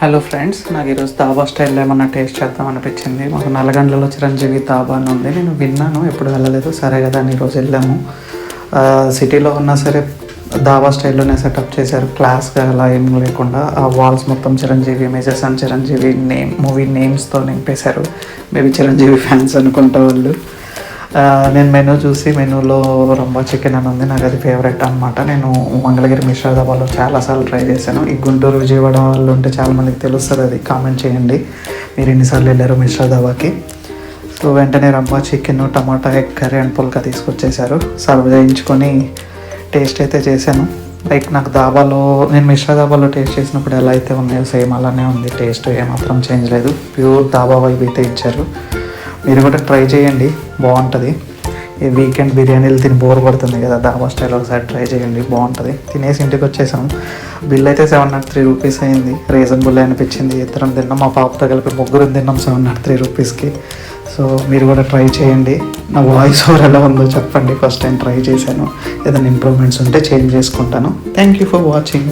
Hello friends, నాకు ఈరోజు దాబా స్టైల్లో ఏమన్నా టేస్ట్ చేద్దాం అనిపించింది. మాకు నల్లగండ్లలో చిరంజీవి దాబా అని ఉంది. నేను విన్నాను, ఎప్పుడు వెళ్ళలేదు. సరే కదా అని ఈరోజు వెళ్ళాము. సిటీలో ఉన్నా సరే దాబా స్టైల్లోనే సెటప్ చేశారు. క్లాస్గా అలా ఏం లేకుండా ఆ వాల్స్ మొత్తం Chiranjeevi images and Chiranjeevi movie నేమ్స్తో నింపేశారు. మేబీ చిరంజీవి ఫ్యాన్స్ అనుకుంటా వాళ్ళు. నేను మెనూ చూసి మెనూలో రంబా చికెన్ అని ఉంది. నాకు అది ఫేవరెట్ అనమాట. నేను మంగళగిరి మిశ్రా దాబాలో చాలాసార్లు ట్రై చేశాను. ఈ గుంటూరు విజయవాడ వాళ్ళు ఉంటే చాలామందికి తెలుస్తుంది, అది కామెంట్ చేయండి మీరు ఎన్నిసార్లు వెళ్ళారు మిశ్రా దాబాకి. సో వెంటనే రంబా చికెన్, టమాటా ఎగ్ కర్రీ అండ్ పుల్కా తీసుకొచ్చేసారు. సర్వ్ చేయించుకొని టేస్ట్ అయితే చేశాను. లైక్ నాకు దాబాలో, నేను మిశ్రా దాబాలో టేస్ట్ చేసినప్పుడు ఎలా అయితే ఉన్నాయో సేమ్ అలానే ఉంది. టేస్ట్ ఏమాత్రం చేంజ్ లేదు. ప్యూర్ దాబా వైబ్ అయితే ఇచ్చారు. మీరు కూడా ట్రై చేయండి, బాగుంటుంది. ఈ వీకెండ్ బిర్యానీలు తిని బోర్ పడుతుంది కదా, దాబా స్టైల్ ఒకసారి ట్రై చేయండి, బాగుంటుంది. తినేసి ఇంటికి వచ్చేసాము. బిల్ అయితే 703 రూపీస్ అయింది. రీజనబుల్ అనిపించింది. ఇద్దరం తిన్నాం, మా పాపతో కలిపి ముగ్గురం తిన్నాం 703 రూపీస్కి. సో మీరు కూడా ట్రై చేయండి. నా వాయిస్ ఓవర్ ఎలా ఉందో చెప్పండి. ఫస్ట్ టైం ట్రై చేశాను, ఏదైనా ఇంప్రూవ్మెంట్స్ ఉంటే చేంజ్ చేసుకుంటాను. Thank you for watching.